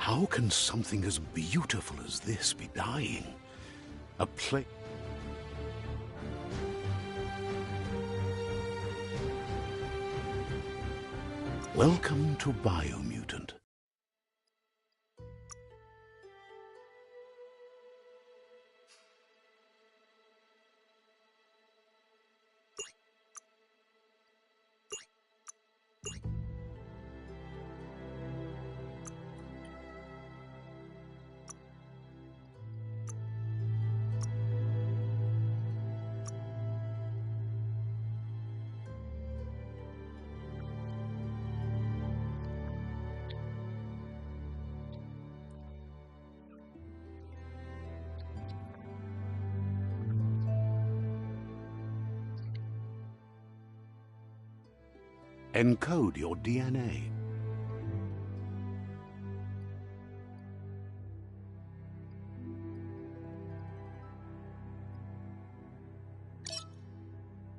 How can something as beautiful as this be dying? A place... Welcome to Biomutant. Encode your DNA.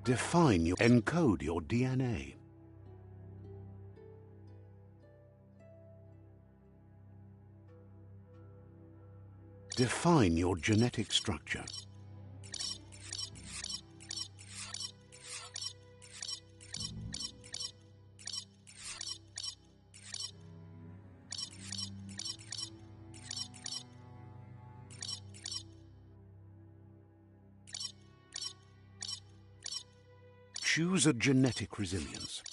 Define your... Encode your DNA. Define your genetic structure. Choose a genetic resilience.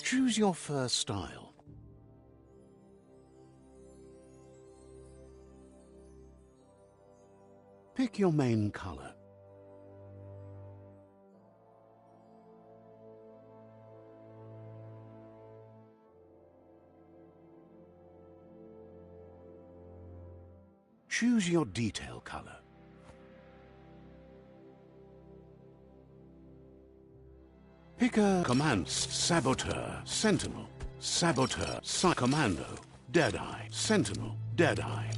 Choose your first style. Pick your main color. Choose your detail color. Pick a command: Saboteur, Sentinel, Saboteur, Commando, Deadeye, Sentinel, Deadeye.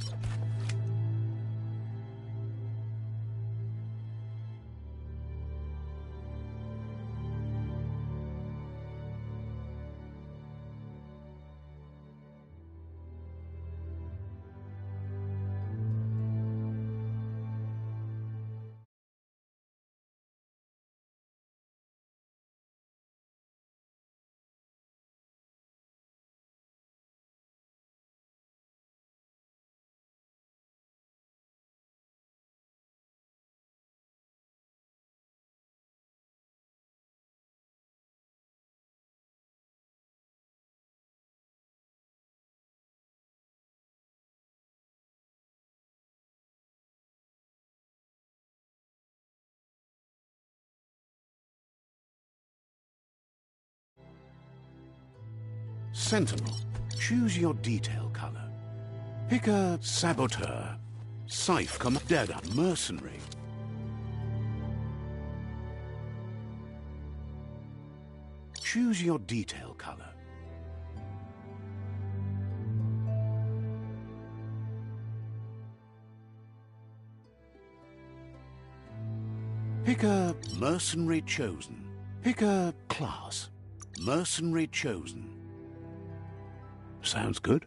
Sentinel, choose your detail color. Pick a Saboteur, Scythe, Deadeye, Mercenary. Choose your detail color. Pick a Mercenary Chosen. Pick a class. Mercenary Chosen. Sounds good.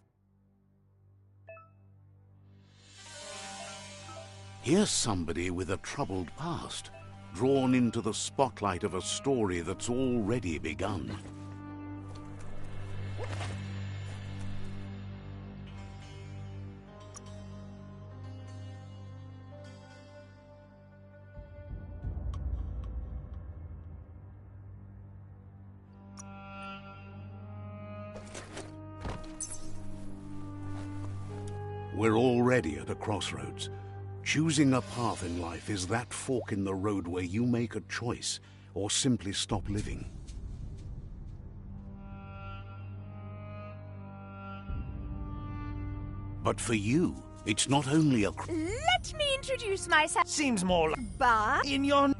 Here's somebody with a troubled past, drawn into the spotlight of a story that's already begun. We're already at a crossroads. Choosing a path in life is that fork in the road where you make a choice or simply stop living. But for you, it's not only a... Let me introduce myself. Seems more like... But... in your...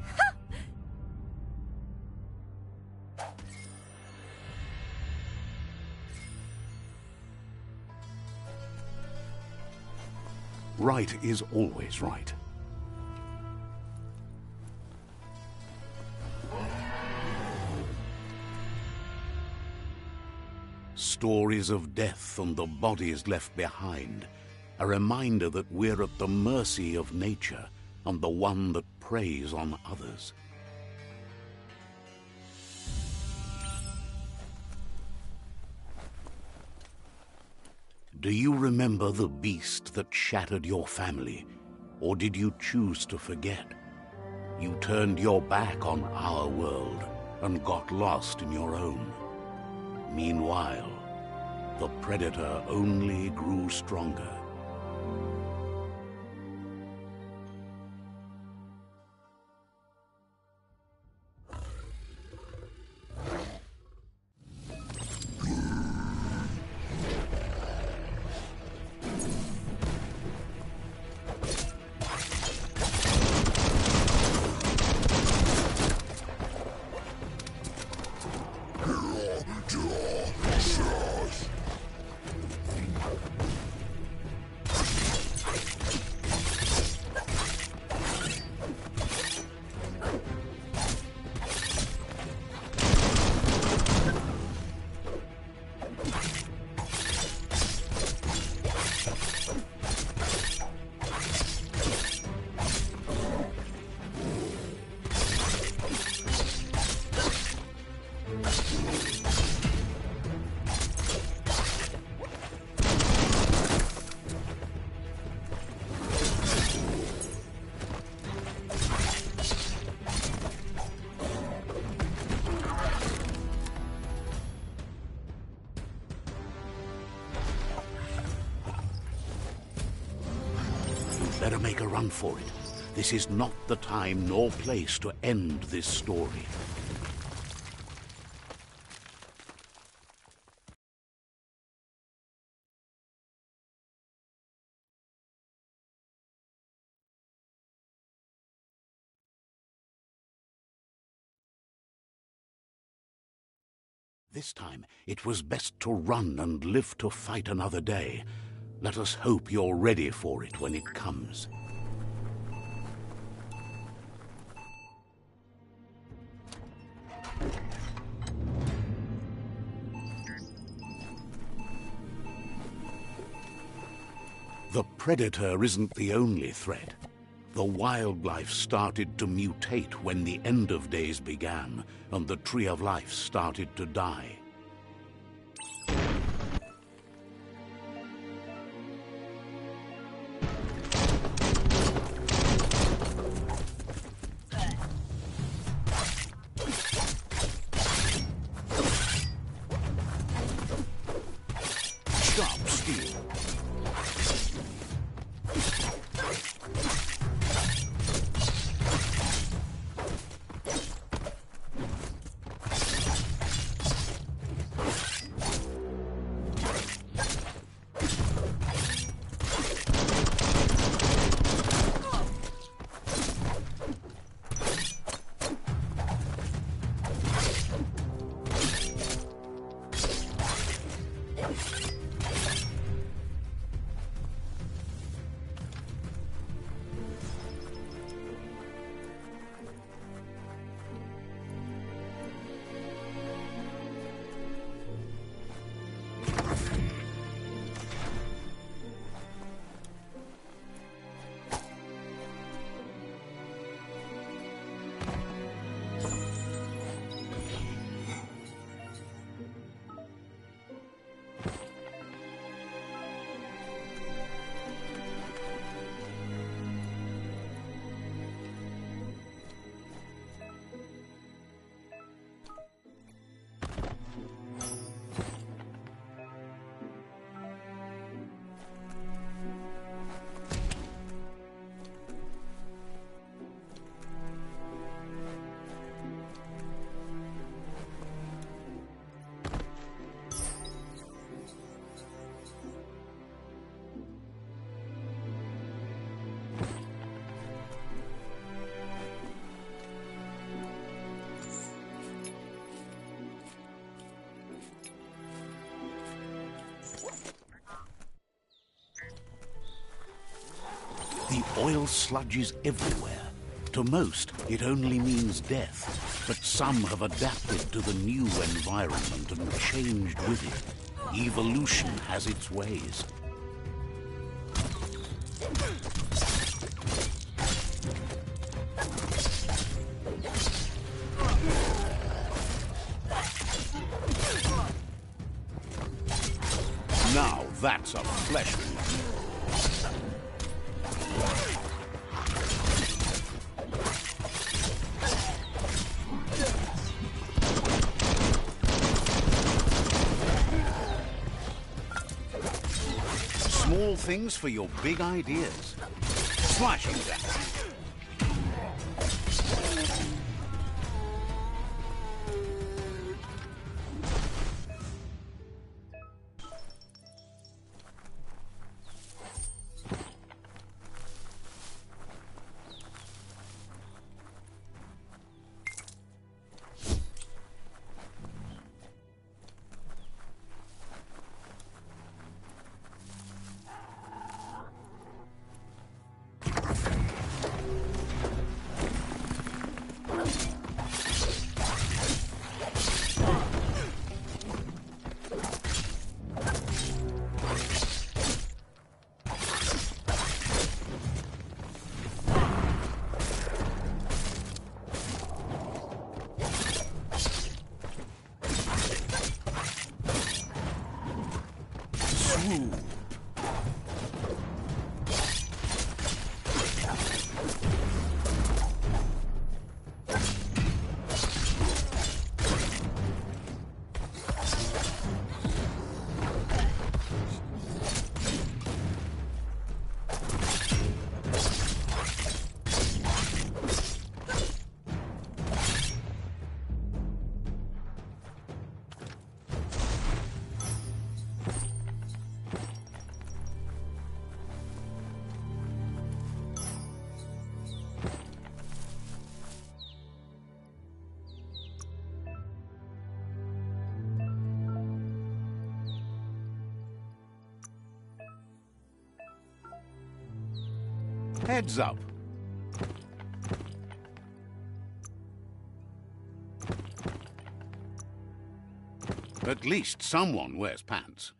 Right is always right. stories of death and the bodies left behind, a reminder that we're at the mercy of nature and the one that preys on others. Do you remember the beast that shattered your family, or did you choose to forget? You turned your back on our world and got lost in your own. Meanwhile, the predator only grew stronger. Better make a run for it. This is not the time nor place to end this story. This time, it was best to run and live to fight another day. Let us hope you're ready for it when it comes. The predator isn't the only threat. The wildlife started to mutate when the end of days began, and the tree of life started to die. Sharp steel. The oil sludge is everywhere. To most, it only means death, but some have adapted to the new environment and changed with it. Evolution has its ways. Now that's a flesh wound. Small things for your big ideas. Slashing that. Heads up. At least someone wears pants.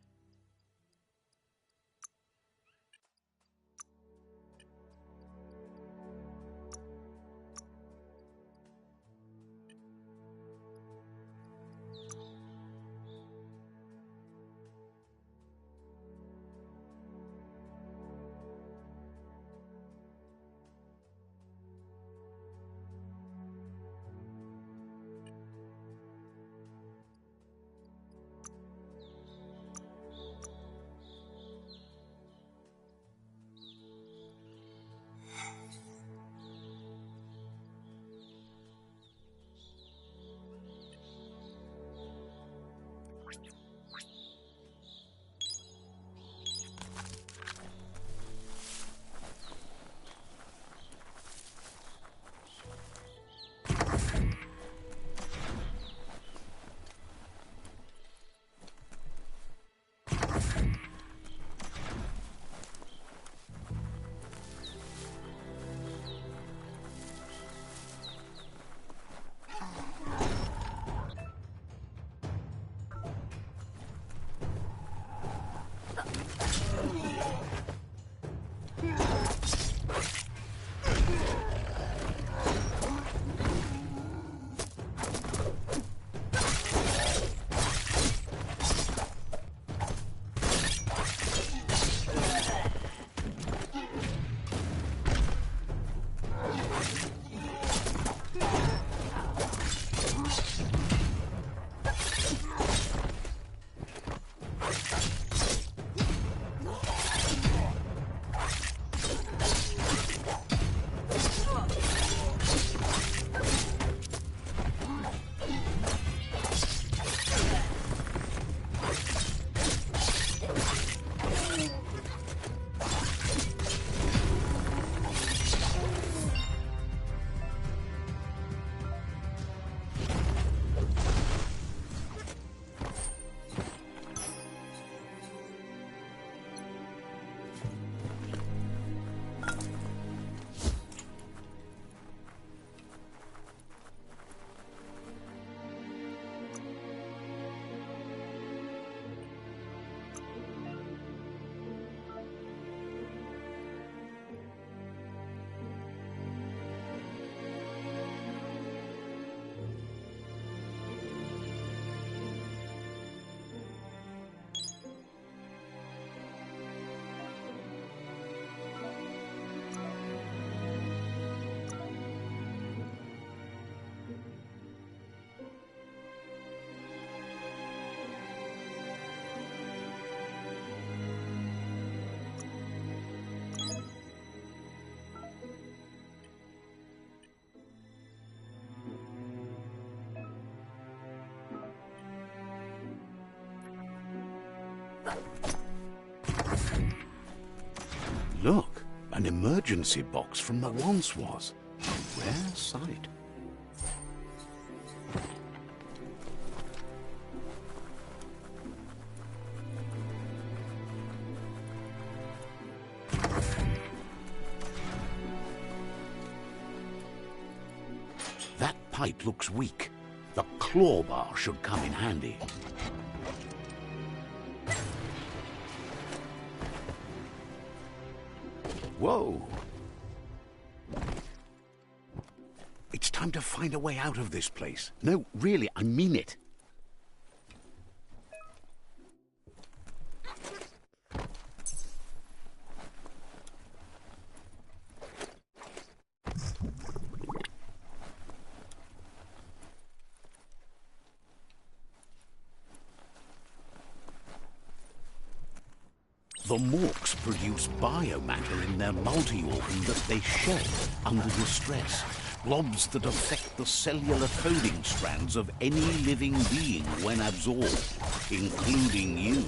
Look, an emergency box from the once was. A rare sight. That pipe looks weak. The claw bar should come in handy. Whoa! It's time to find a way out of this place. No, really, I mean it. The morks produce biomatter in their multi-organ that they shed under distress. Blobs that affect the cellular coding strands of any living being when absorbed, including you.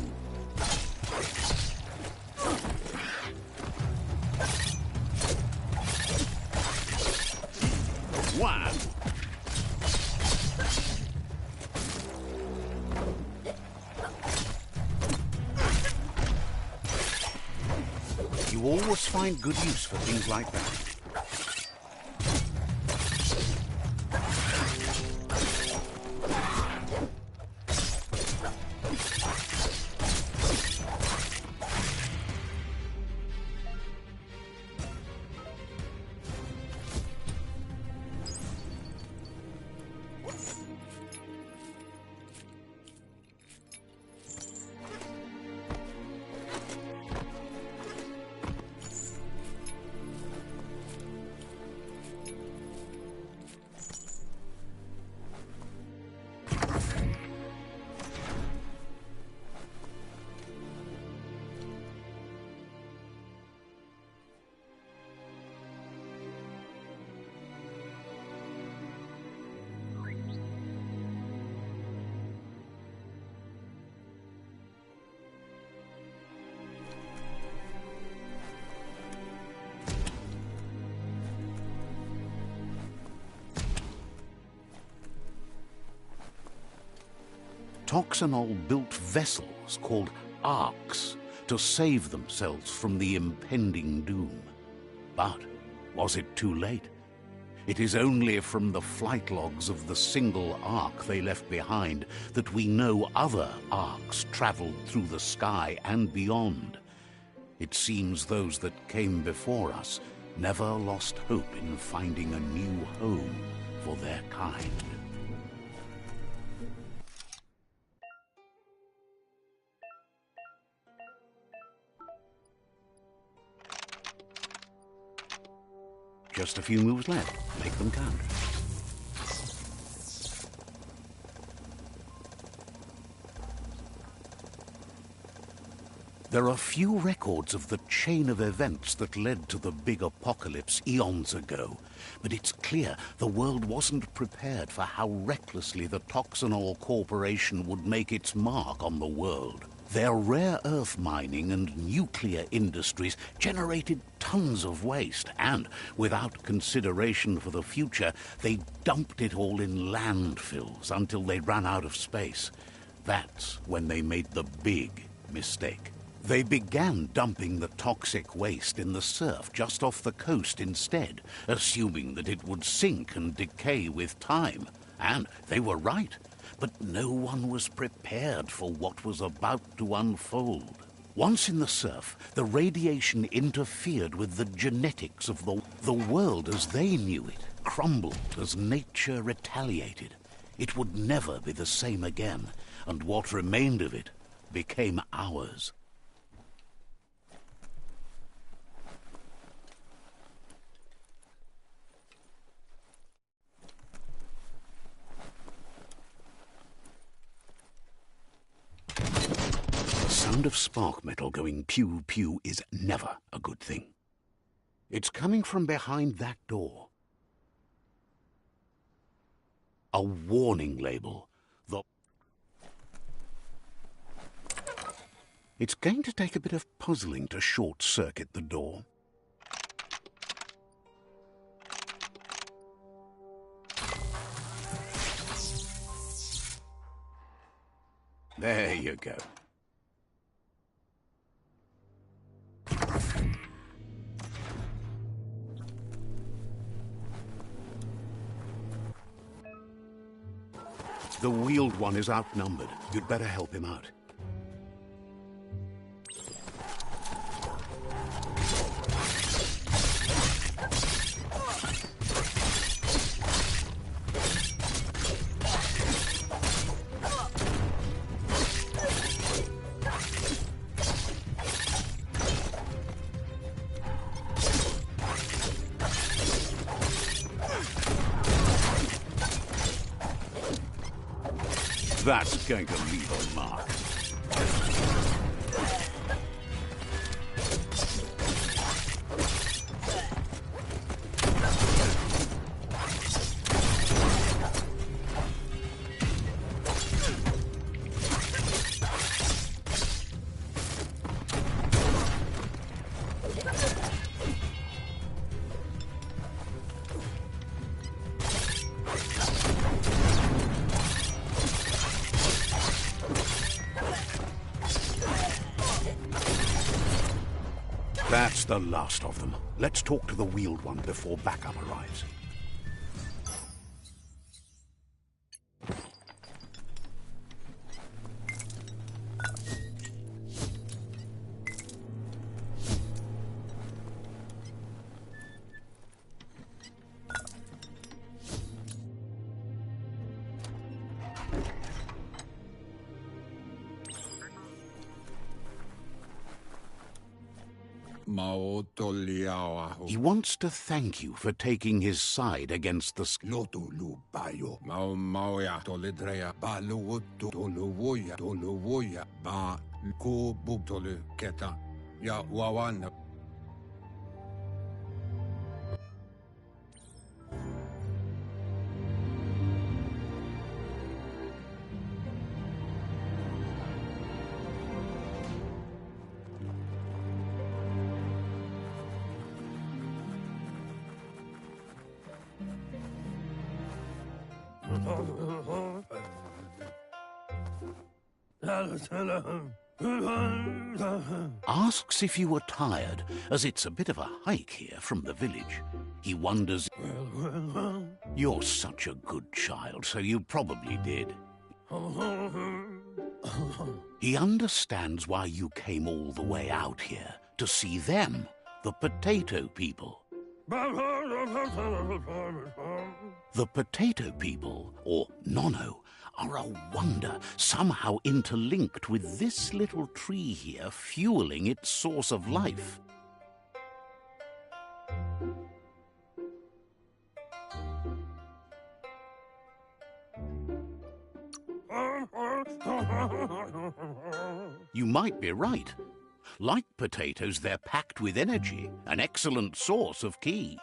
Wow! You always find good use for things like that. Toxanol built vessels called arks to save themselves from the impending doom. But was it too late? It is only from the flight logs of the single ark they left behind that we know other arks traveled through the sky and beyond. It seems those that came before us never lost hope in finding a new home for their kind. Just a few moves left. Make them count. There are few records of the chain of events that led to the big apocalypse eons ago, but it's clear the world wasn't prepared for how recklessly the Toxanol Corporation would make its mark on the world. Their rare earth mining and nuclear industries generated tons of waste, and, without consideration for the future, they dumped it all in landfills until they ran out of space. That's when they made the big mistake. They began dumping the toxic waste in the surf just off the coast instead, assuming that it would sink and decay with time. And they were right. But no one was prepared for what was about to unfold. Once in the surf, the radiation interfered with the genetics of the world as they knew it, crumbled as nature retaliated. It would never be the same again, and what remained of it became ours. The sound of spark metal going pew-pew is never a good thing. It's coming from behind that door. A warning label. It's going to take a bit of puzzling to short-circuit the door. There you go. The wheeled one is outnumbered. You'd better help him out. That's going to leave a mark. That's the last of them. Let's talk to the wheeled one before backup arrives. He wants to thank you for taking his side against the Asks if you were tired, as it's a bit of a hike here from the village. He wonders... You're such a good child, so you probably did. He understands why you came all the way out here, to see them, the potato people. The potato people, or Nono, are a wonder, somehow interlinked with this little tree here, fueling its source of life. You might be right. Like potatoes, they're packed with energy, an excellent source of ki.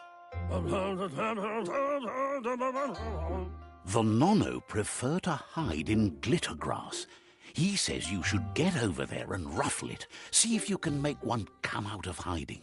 The Nono prefer to hide in glitter grass. He says you should get over there and ruffle it. See if you can make one come out of hiding.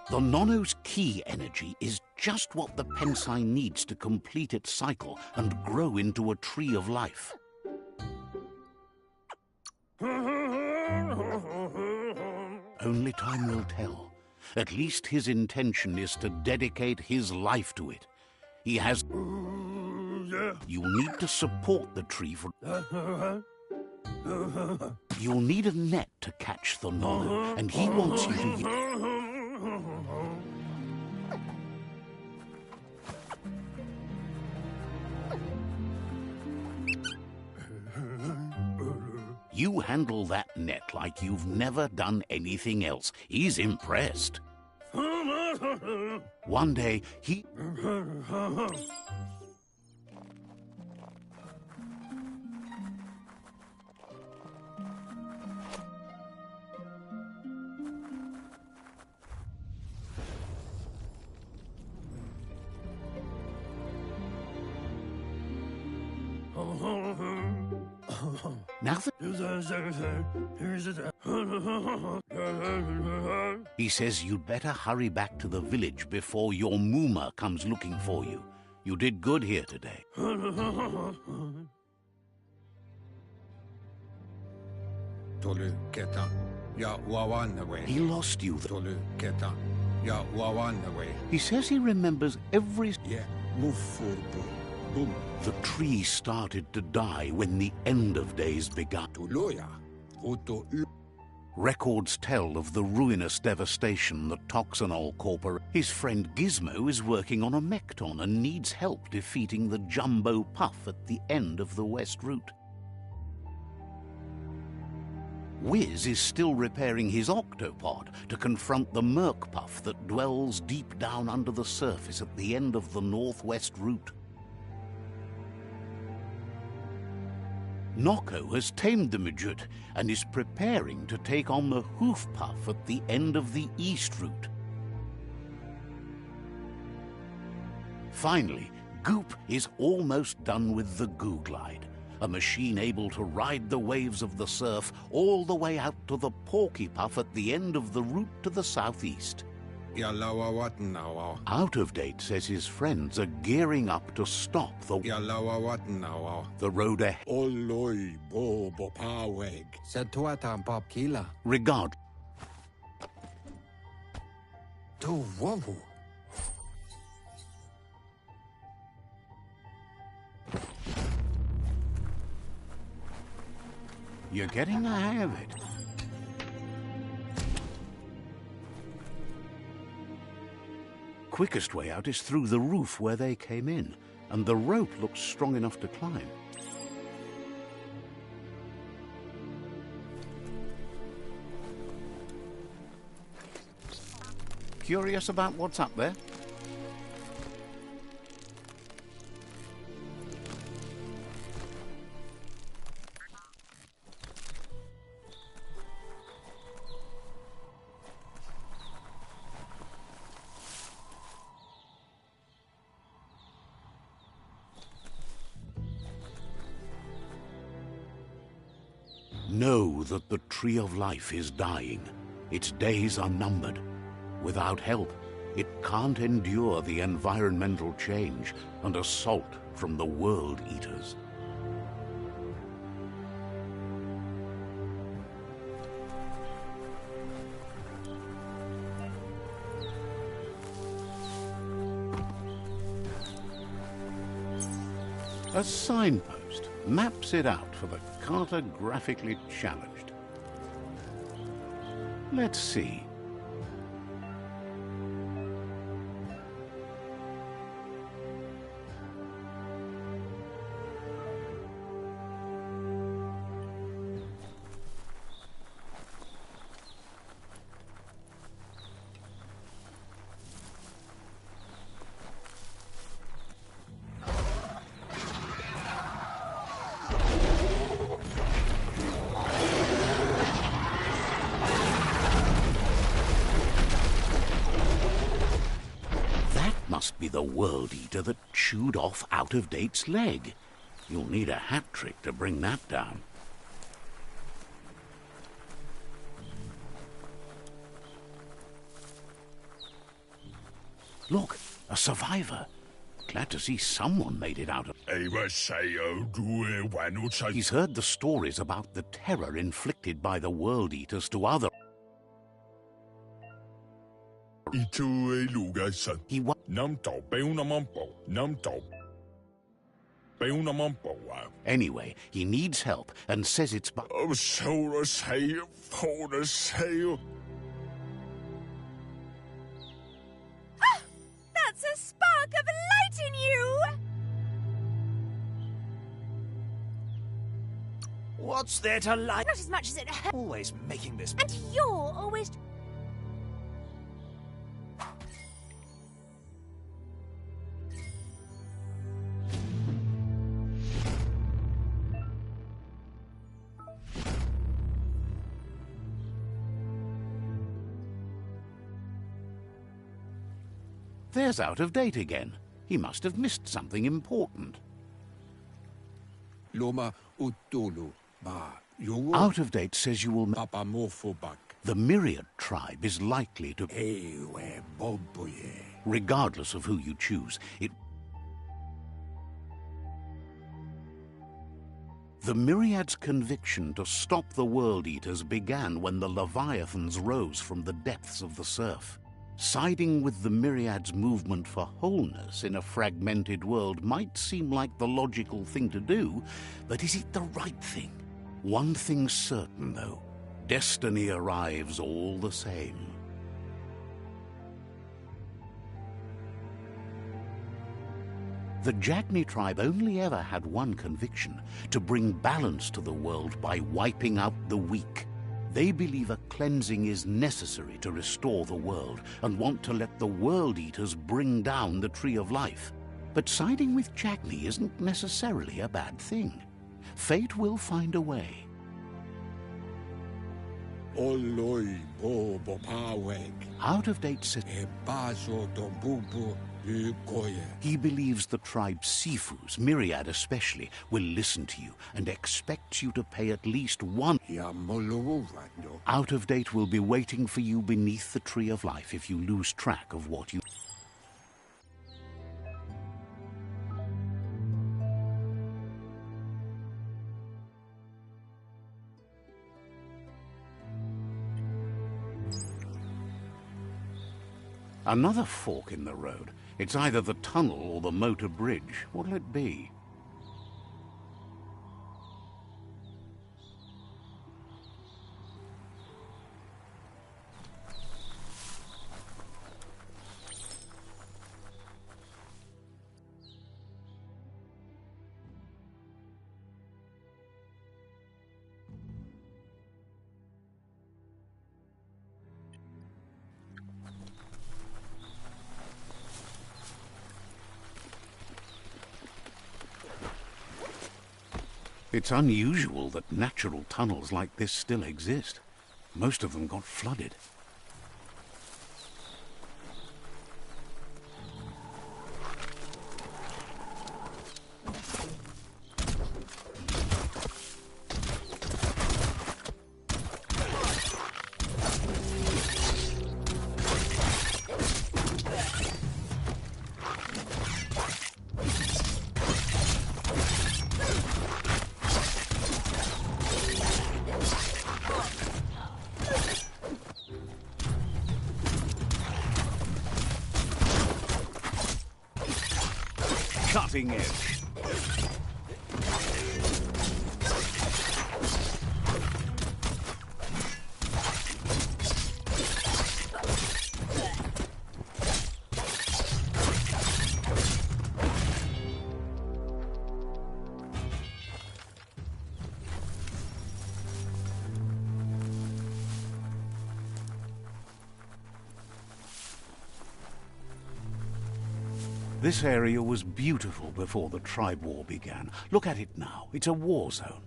The Nono's ki energy is just what the Pensai needs to complete its cycle and grow into a tree of life. Only time will tell. At least his intention is to dedicate his life to it. He has... You'll need to support the tree for... You'll need a net to catch the Nono, and he wants you to... You handle that net like you've never done anything else. He's impressed. One day, he... He says you'd better hurry back to the village before your Mooma comes looking for you. You did good here today. He lost you. He says he remembers every... The tree started to die when the end of days began. Records tell of the ruinous devastation that Toxanol Corporation... His friend Gizmo is working on a Mekton and needs help defeating the Jumbo Puff at the end of the West Route. Wiz is still repairing his octopod to confront the Merc Puff that dwells deep down under the surface at the end of the Northwest Route. Nocco has tamed the midget and is preparing to take on the Hoof Puff at the end of the East Route. Finally, Goop is almost done with the Goo Glide, a machine able to ride the waves of the surf all the way out to the Porky Puff at the end of the route to the southeast. Out of Date says his friends are gearing up to stop the road ahead. Regard. You're getting the hang of it. Quickest way out is through the roof where they came in, and the rope looks strong enough to climb. Curious about what's up there? Know that the Tree of Life is dying. Its days are numbered. Without help, it can't endure the environmental change and assault from the World Eaters. A signpost maps it out for the cartographically challenged. Let's see. Must be the World Eater that chewed off Out of Date's leg. You'll need a hat trick to bring that down. Look, a survivor. Glad to see someone made it out of... He's heard the stories about the terror inflicted by the World Eaters to other... Anyway, he needs help and says it's... That's a spark of light in you! What's there to like? Not as much as it hurts. Always making this. And you're always... There's Out of Date again. He must have missed something important. Loma utulu ba Out of Date says you will... papa morphobak. The Myriad tribe is likely to... Ewe bobuye. Regardless of who you choose, it... The Myriad's conviction to stop the World Eaters began when the Leviathans rose from the depths of the surf. Siding with the Myriad's movement for wholeness in a fragmented world might seem like the logical thing to do, but is it the right thing? One thing's certain, though. Destiny arrives all the same. The Jagni tribe only ever had one conviction: to bring balance to the world by wiping out the weak. They believe a cleansing is necessary to restore the world and want to let the World Eaters bring down the Tree of Life. But siding with Jagni isn't necessarily a bad thing. Fate will find a way. Oloi bo bopaweg. Out of Date says E baso dombubu ukoye. he believes the tribe's Sifus, Myriad especially, will listen to you and expects you to pay at least one. Ya moluwando. Out of Date will be waiting for you beneath the Tree of Life if you lose track of what you... Another fork in the road. It's either the tunnel or the motor bridge. What'll it be? It's unusual that natural tunnels like this still exist. Most of them got flooded. Cutting edge. This area was beautiful before the tribe war began. Look at it now. It's a war zone.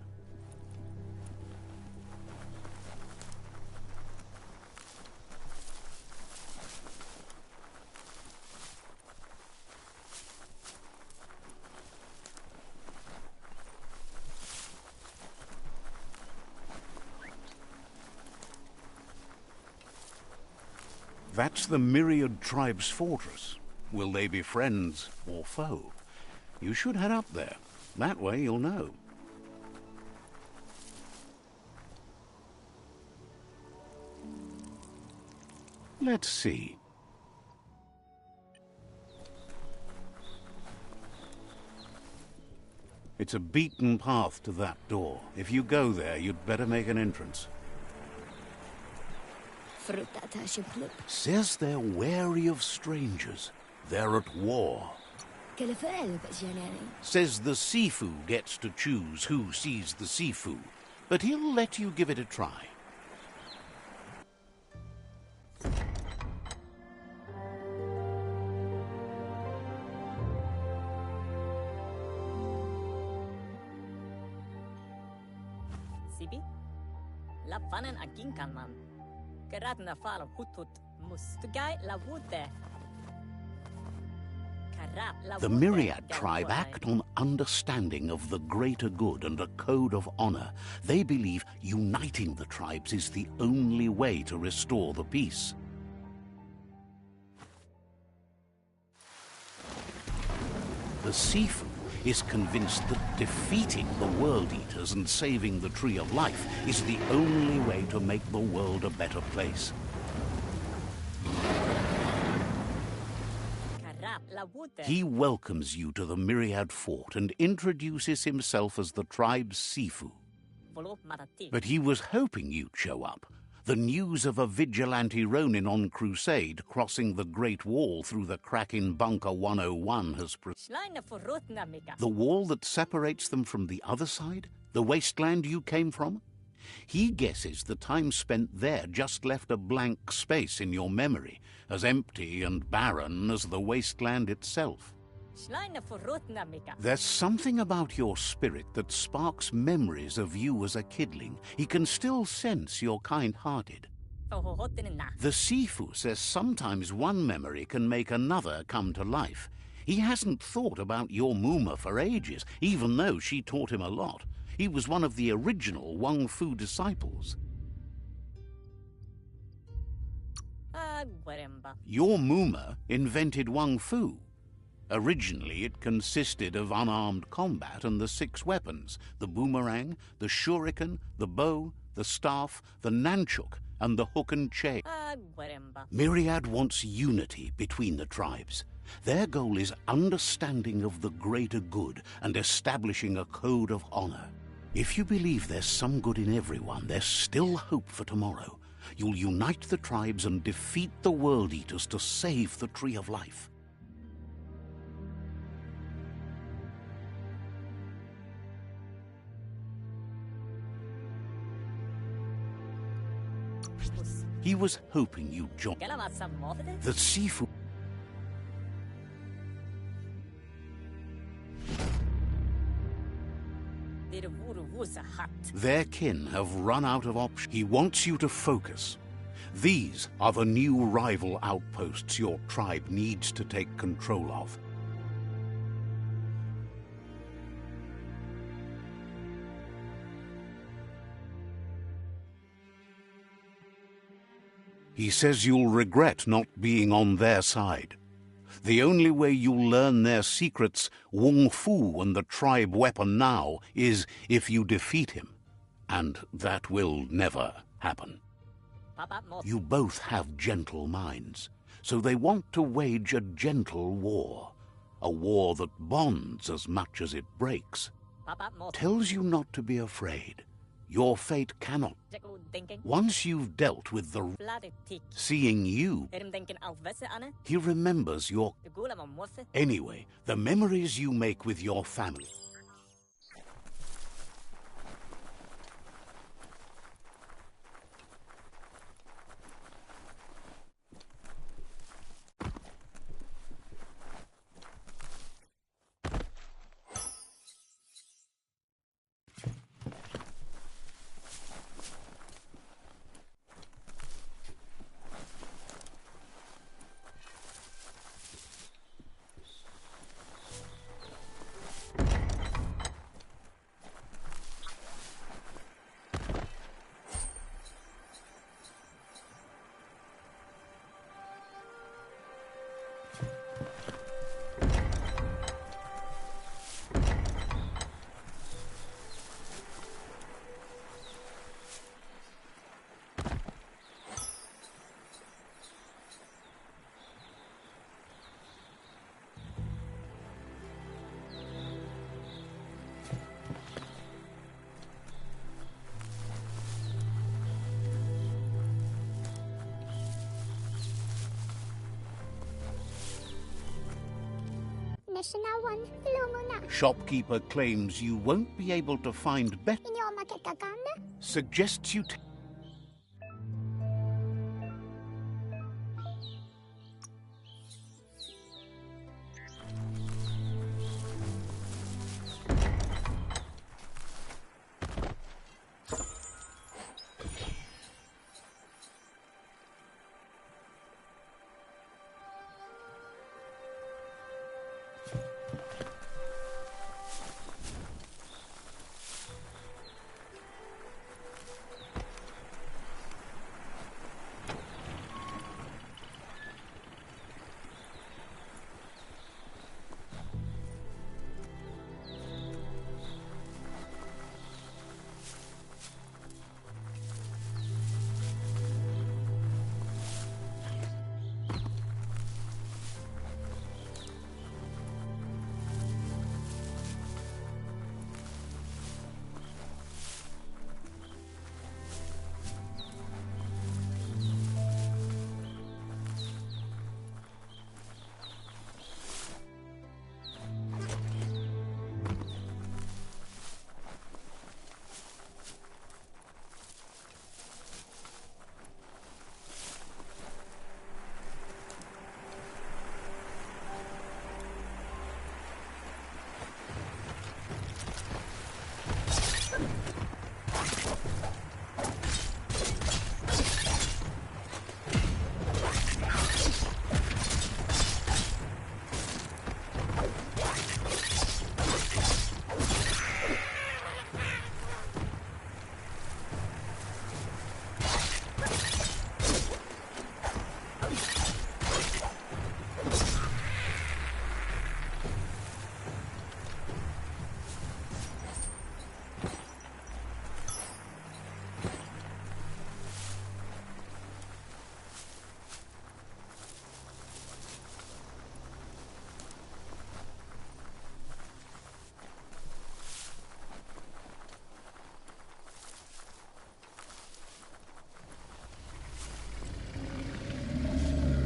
That's the Myriad tribe's fortress. Will they be friends or foe? You should head up there. That way you'll know. Let's see. It's a beaten path to that door. If you go there, you'd better make an entrance. Says they're wary of strangers. They're at war. Says the Sifu gets to choose who sees the Sifu. but he'll let you give it a try. Sibi? La fanen aginkan man. Geradna fal hutut mustugai la wute. The Myriad tribe act on understanding of the greater good and a code of honor. They believe uniting the tribes is the only way to restore the peace. The Sifu is convinced that defeating the World Eaters and saving the Tree of Life is the only way to make the world a better place. He welcomes you to the Myriad Fort and introduces himself as the tribe's Sifu. But he was hoping you'd show up. The news of a vigilante Ronin on crusade crossing the Great Wall through the crack in Bunker 101 has the wall that separates them from the other side? The wasteland you came from? He guesses the time spent there just left a blank space in your memory, as empty and barren as the wasteland itself. There's something about your spirit that sparks memories of you as a kidling. He can still sense you're kind-hearted. The Sifu says sometimes one memory can make another come to life. He hasn't thought about your Muma for ages, even though she taught him a lot. He was one of the original Wang Fu disciples. Your Muma invented Wang Fu. Originally, it consisted of unarmed combat and the 6 weapons: the boomerang, the shuriken, the bow, the staff, the nunchuk, and the hook and chain. Myriad wants unity between the tribes. Their goal is understanding of the greater good and establishing a code of honor. If you believe there's some good in everyone, there's still hope for tomorrow. You'll unite the tribes and defeat the World Eaters to save the Tree of Life. He was hoping you'd join. The Sifu. Their kin have run out of options. He wants you to focus. These are the new rival outposts your tribe needs to take control of. He says you'll regret not being on their side. The only way you'll learn their secrets, Wung Fu and the tribe weapon now, is if you defeat him. And that will never happen. You both have gentle minds, so they want to wage a gentle war. A war that bonds as much as it breaks. Tells you not to be afraid. Your fate cannot. Once you've dealt with the seeing you, he remembers your. Anyway, the memories you make with your family. Mishinawan, Lumuna. Shopkeeper claims you won't be able to find better. Inyo makikaganda? Suggests you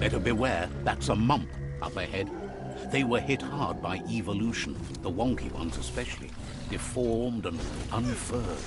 better beware, that's a mump up ahead. They were hit hard by evolution, the wonky ones especially, deformed and unfurred.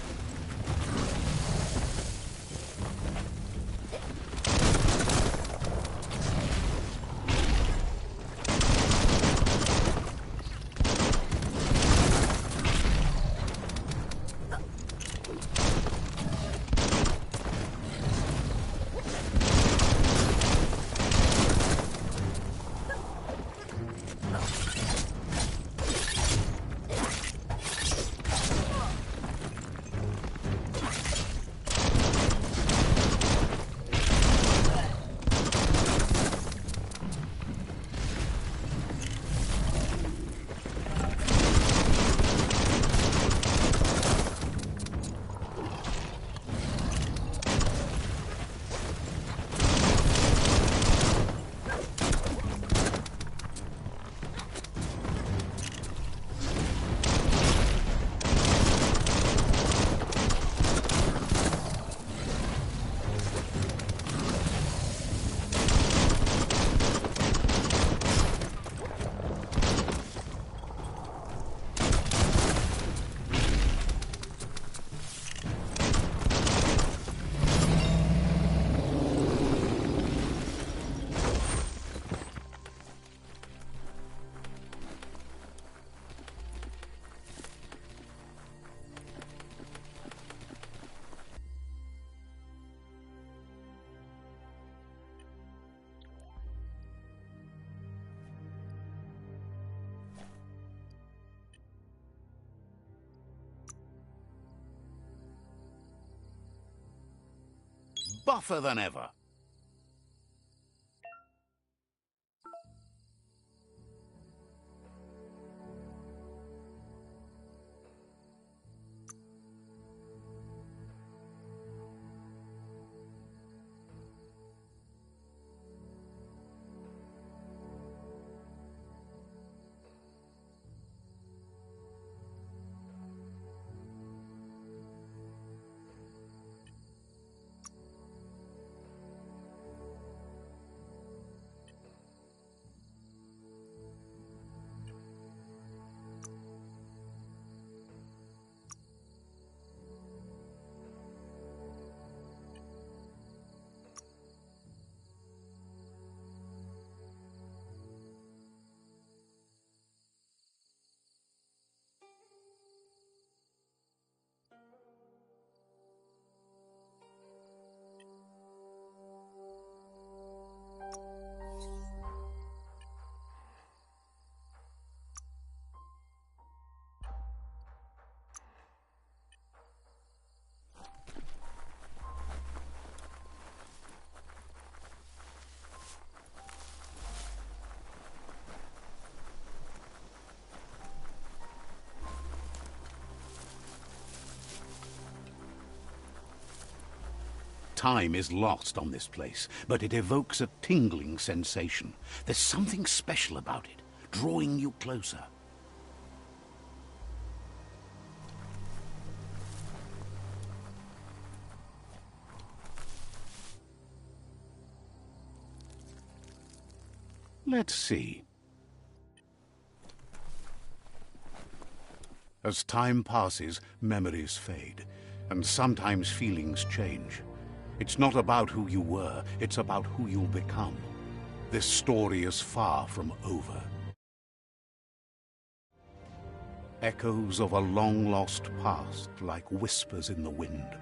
Buffer than ever. Time is lost on this place, but it evokes a tingling sensation. There's something special about it, drawing you closer. Let's see. As time passes, memories fade, and sometimes feelings change. It's not about who you were, it's about who you'll become. This story is far from over. Echoes of a long-lost past, like whispers in the wind.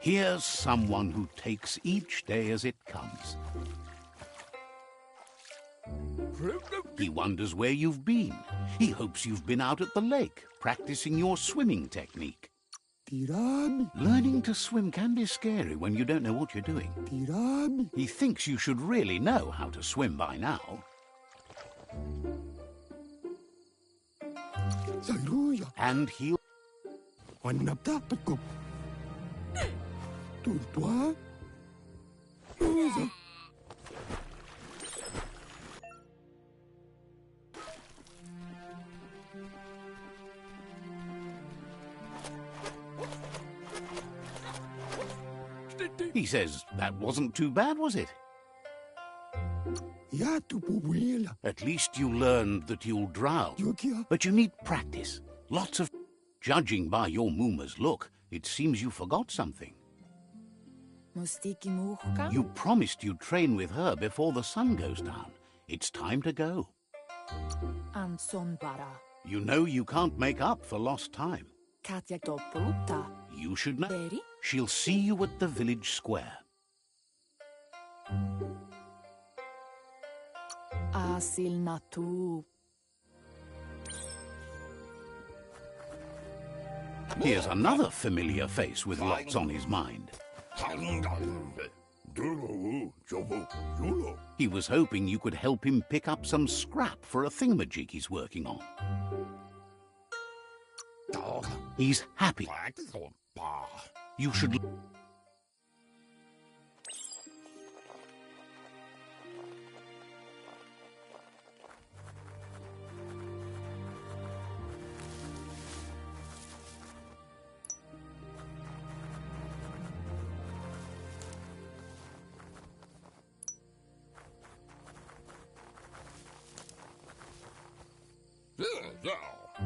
Here's someone who takes each day as it comes. He wonders where you've been. He hopes you've been out at the lake, practicing your swimming technique. Tirami, Learning to swim can be scary when you don't know what you're doing. tirami. He thinks you should really know how to swim by now. Sayruya, And he'll... wanap dapat ko. Turtua. Lusa. He says, that wasn't too bad, was it? Ya tu puwela. At least you learned that you'll drown. Yukia. But you need practice. Lots of... Judging by your Mooma's look, it seems you forgot something. Mustiki muhka? You promised you'd train with her before the sun goes down. It's time to go. Anson bara. You know you can't make up for lost time. Katja Topruta. You should know. Beri? She'll see you at the village square. Asil natu. Here's another familiar face with lots on his mind. He was hoping you could help him pick up some scrap for a thingamajig he's working on. He's happy. You should...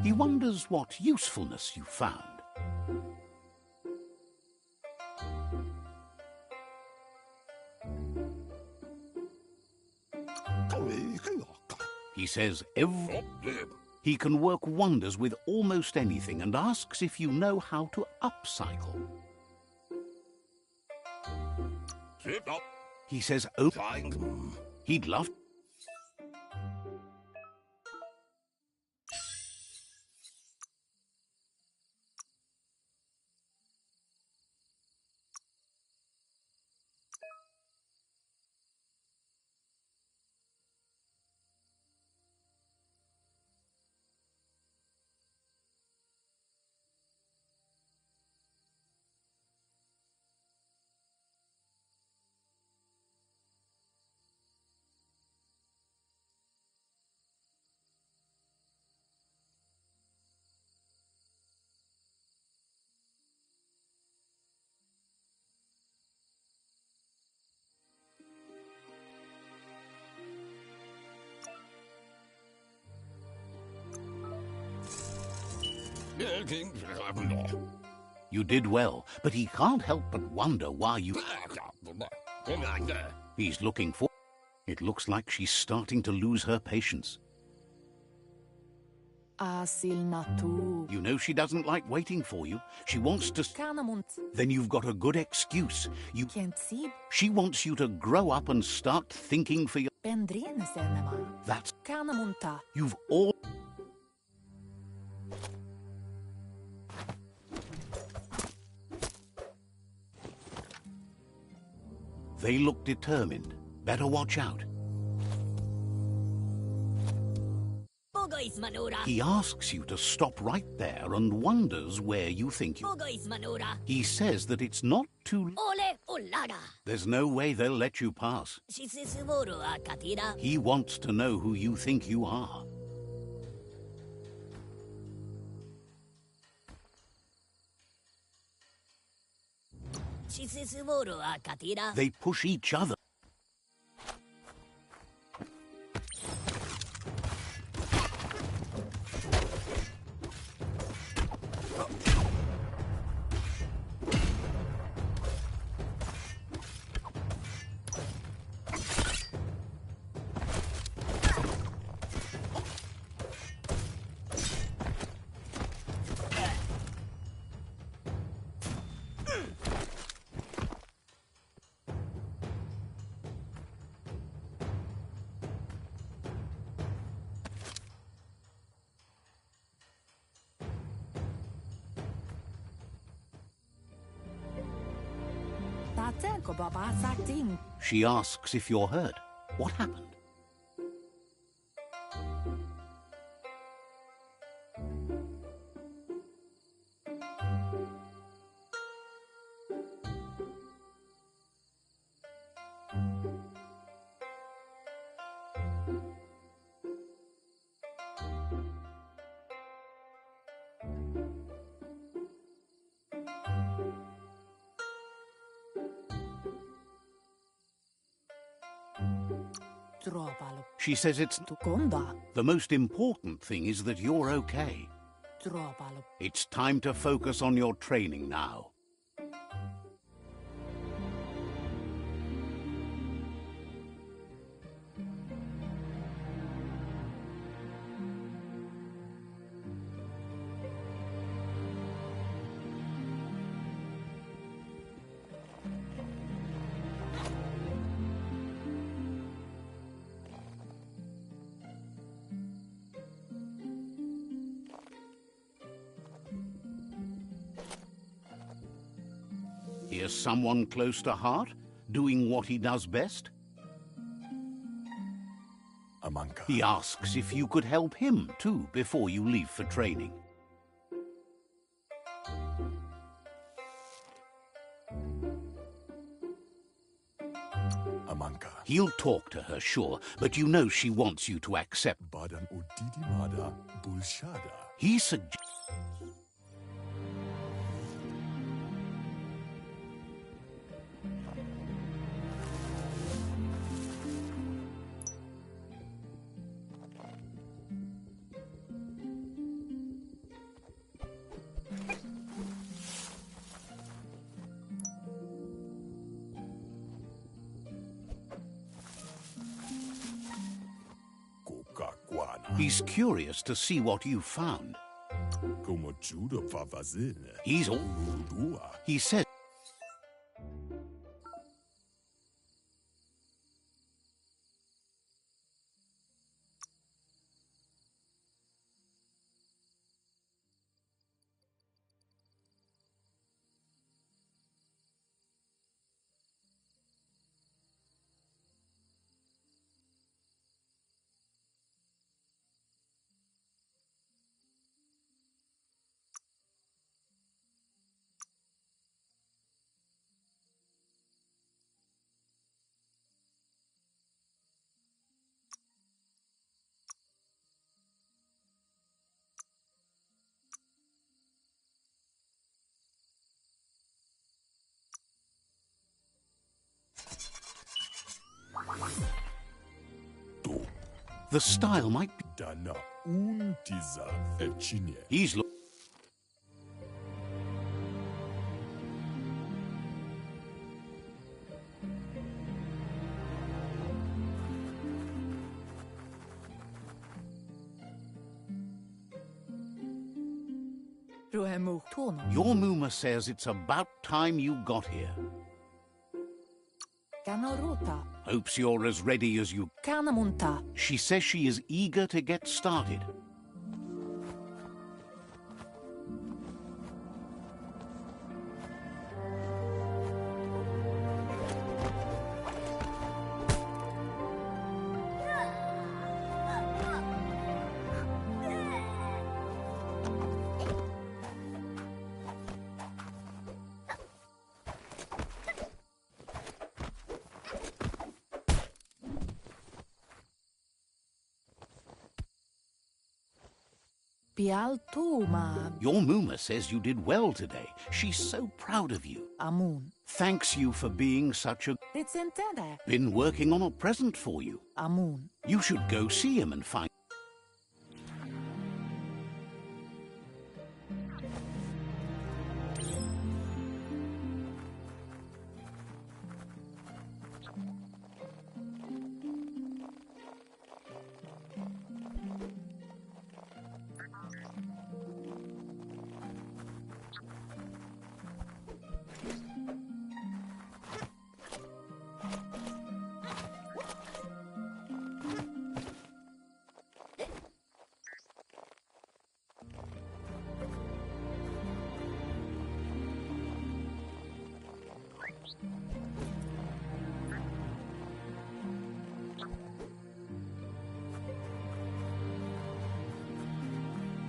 He wonders what usefulness you found. He says he can work wonders with almost anything and asks if you know how to upcycle. He says, oh, he'd love... You did well, but he can't help but wonder why you... He's looking for... It looks like she's starting to lose her patience. Asil natu. You know she doesn't like waiting for you. She wants to... Kanamunt. Then you've got a good excuse. Kentsib. She wants you to grow up and start thinking for your... Bendrine senema. That's... Kanamunta. You've all... They look determined. Better watch out. Bogoi He asks you to stop right there and wonders where you think you... He says that it's not too... There's no way they'll let you pass. He wants to know who you think you are. They push each other. She asks if you're hurt. What happened? She says it's... The most important thing is that you're okay. It's time to focus on your training now. Here's someone close to heart, doing what he does best. Amanka. He asks if you could help him, too, before you leave for training. Amanka. He'll talk to her, sure, but you know she wants you to accept. Badan Odidimada Bulshada. He suggests... He's curious to see what you found. He's all... He says... The style might be... Dana untiza elchinie. He's... Your Muma says it's about time you got here. Hopes you're as ready as you... She says she is eager to get started. Pialtuma. Your Muma says you did well today. She's so proud of you. Amun. Thanks you for being such a... Rizentende. Been working on a present for you. Amun. You should go see him and find...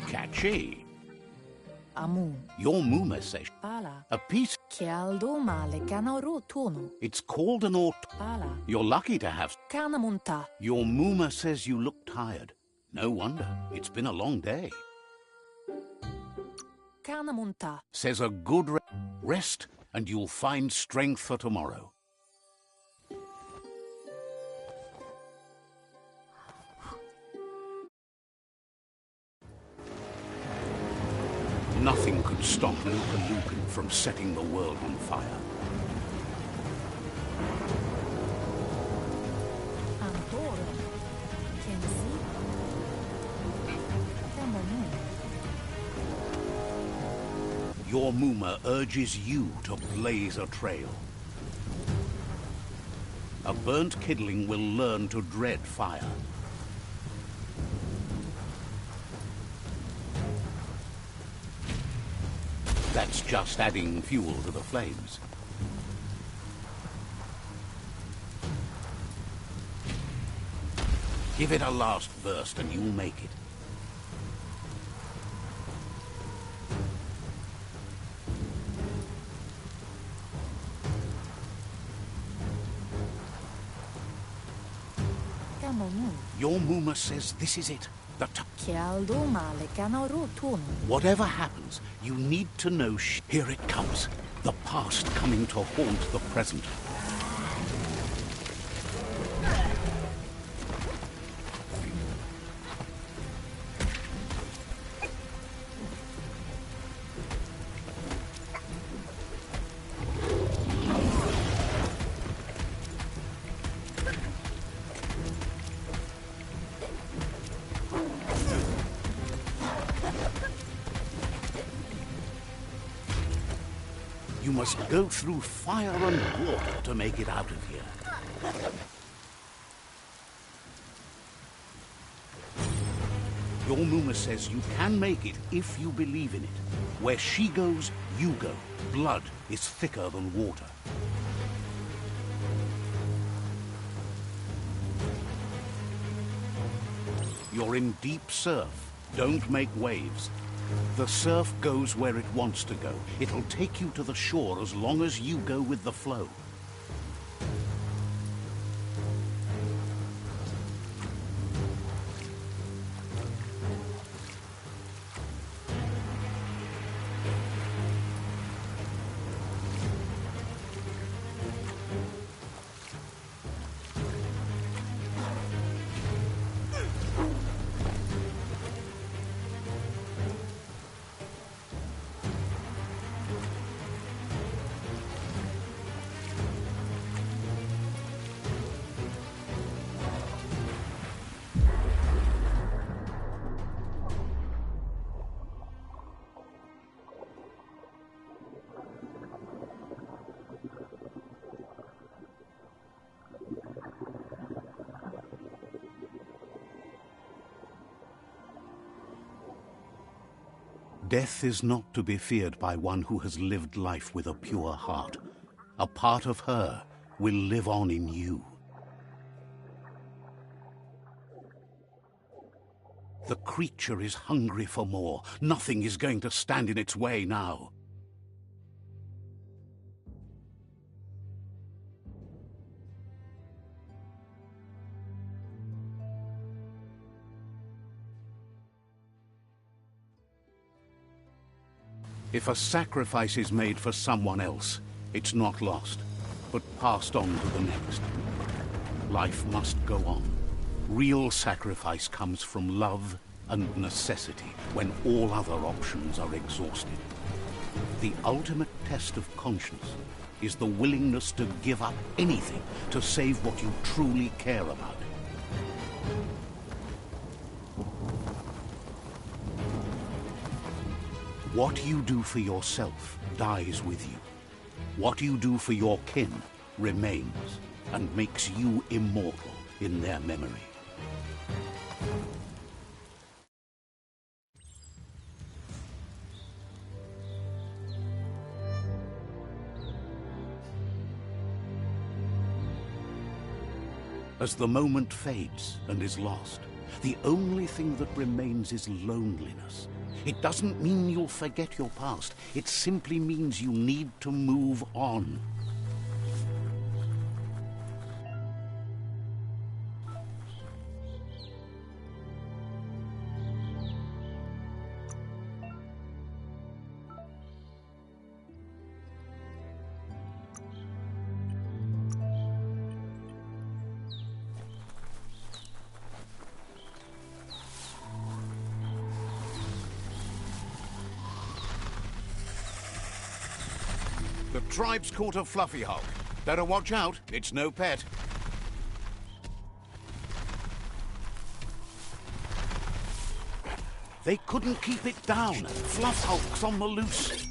Catchy. Amun. Your Muma says Pala. a piece... Chialduma le canaru tunu. It's called an aut... Pala. You're lucky to have... Canamunta. Your Muma says you look tired. No wonder. It's been a long day. Canamunta. Says a good rest and you'll find strength for tomorrow. Nothing could stop Luka Lucan from setting the world on fire. Antoro. Kensi. Camonu. Your Muma urges you to blaze a trail. A burnt kidling will learn to dread fire. That's just adding fuel to the flames. Give it a last burst and you'll make it. Camonu. Your Muma says this is it. The Chialduma le canaru tunu. Whatever happens, you need to know here it comes. The past coming to haunt the present. You must go through fire and water to make it out of here. Your Muma says you can make it if you believe in it. Where she goes, you go. Blood is thicker than water. You're in deep surf. Don't make waves. The surf goes where it wants to go. It'll take you to the shore as long as you go with the flow. Death is not to be feared by one who has lived life with a pure heart. A part of her will live on in you. The creature is hungry for more. Nothing is going to stand in its way now. If a sacrifice is made for someone else, it's not lost, but passed on to the next. Life must go on. Real sacrifice comes from love and necessity when all other options are exhausted. The ultimate test of conscience is the willingness to give up anything to save what you truly care about. What you do for yourself dies with you. What you do for your kin remains and makes you immortal in their memory. As the moment fades and is lost, the only thing that remains is loneliness. It doesn't mean you'll forget your past. It simply means you need to move on. The tribe's caught a fluffy hulk. Better watch out, it's no pet. They couldn't keep it down. Fluff hulk's on the loose.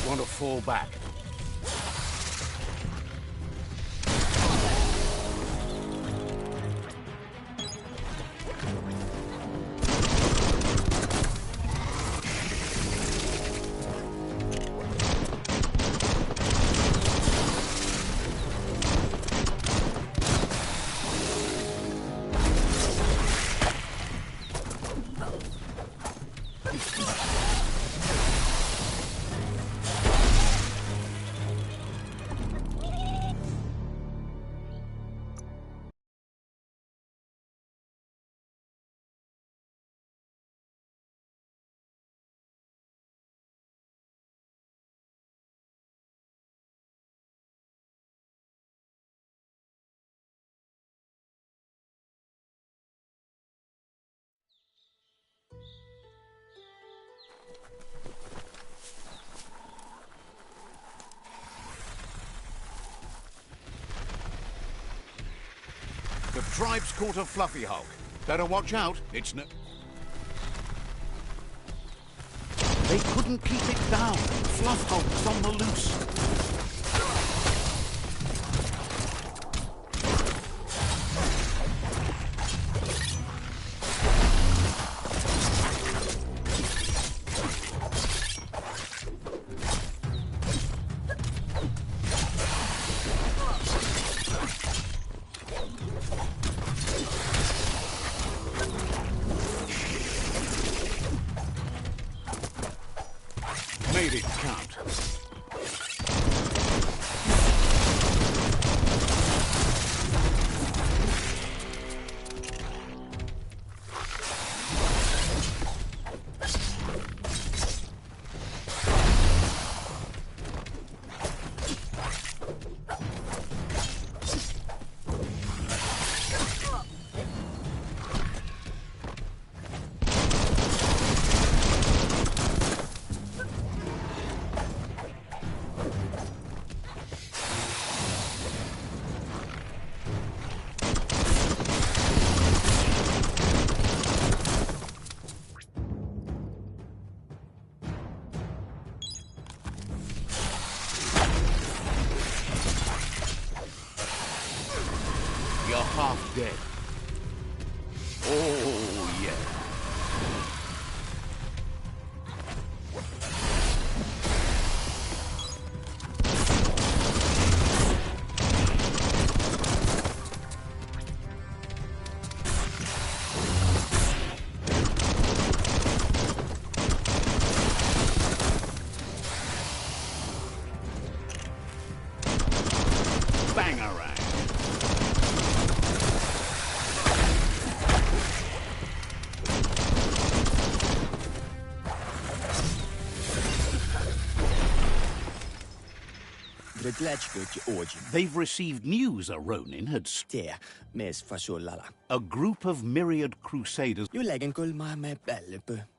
Want to fall back. The tribe's caught a fluffy hulk. Better watch out, it's no... They couldn't keep it down. Fluff hulk's on the loose. Made it count. Oh, yeah. Bangarang. They've received news a Ronin had a group of myriad crusaders.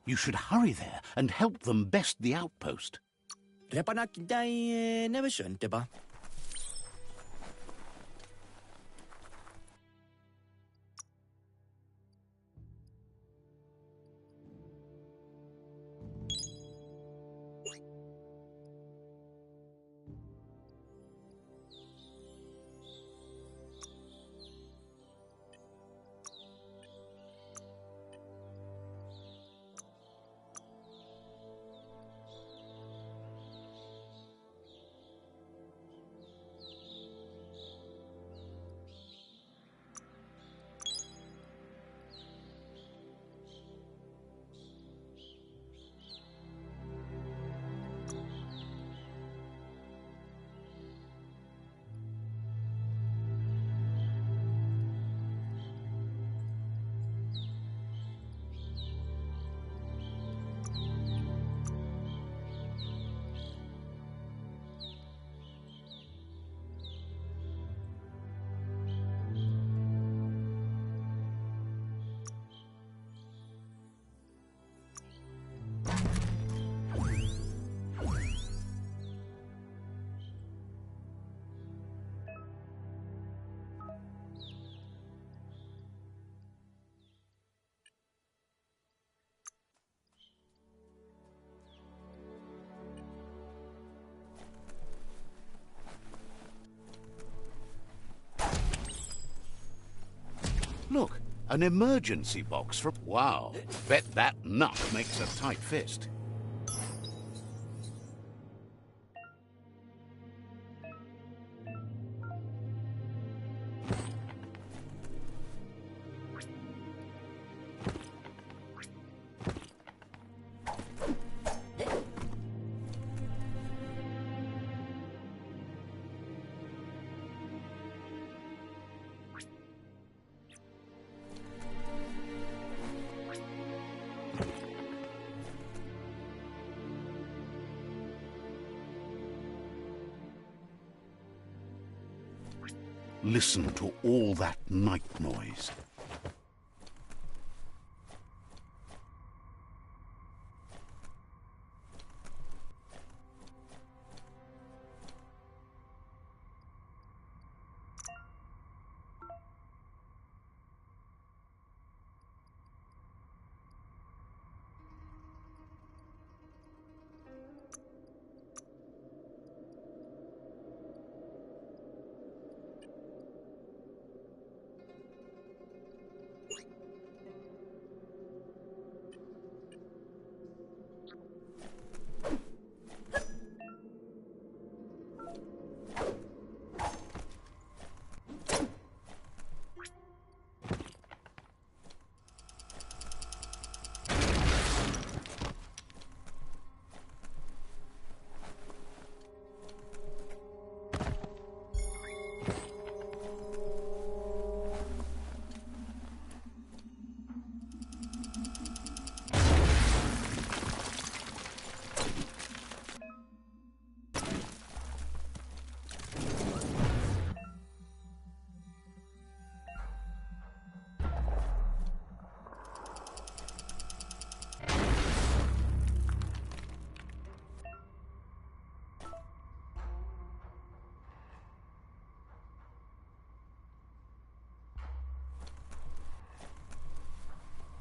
You should hurry there and help them best the outpost. Look, an emergency box for... Wow, bet that nut makes a tight fist. Listen to all that night noise.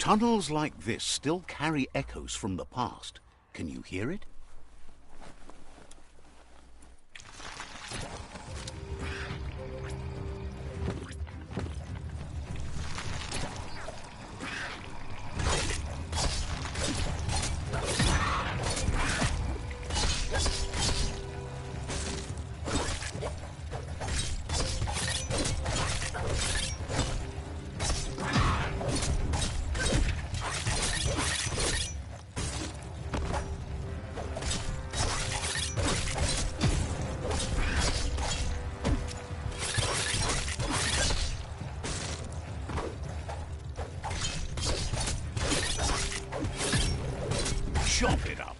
Tunnels like this still carry echoes from the past. Can you hear it? Chop it up.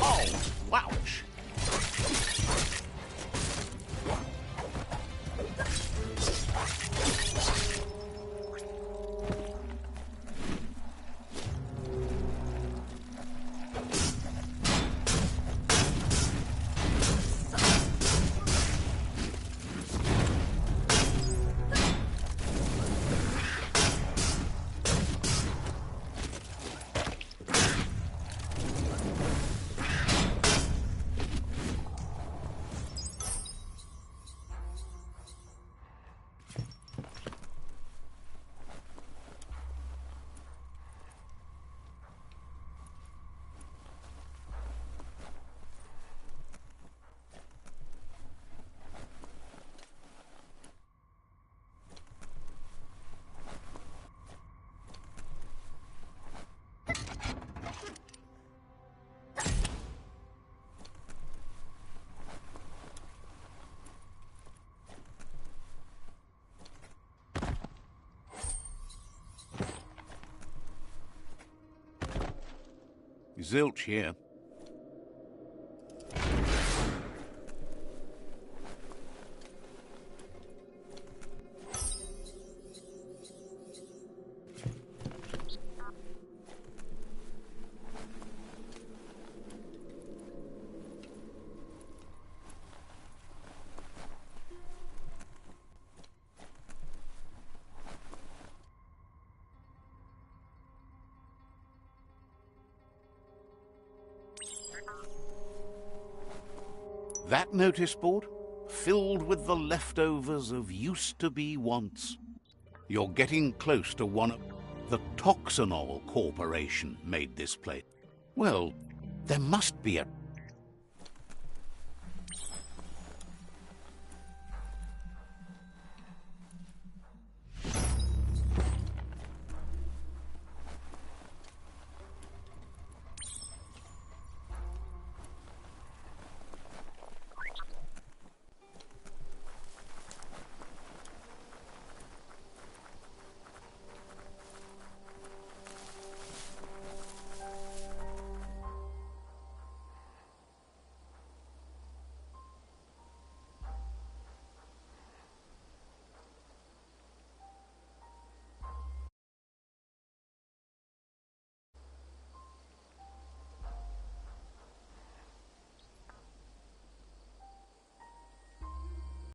Oh, ouch. Zilch here. That notice board? Filled with the leftovers of used-to-be wants. You're getting close to one of... The Toxanol Corporation made this place. Well, there must be a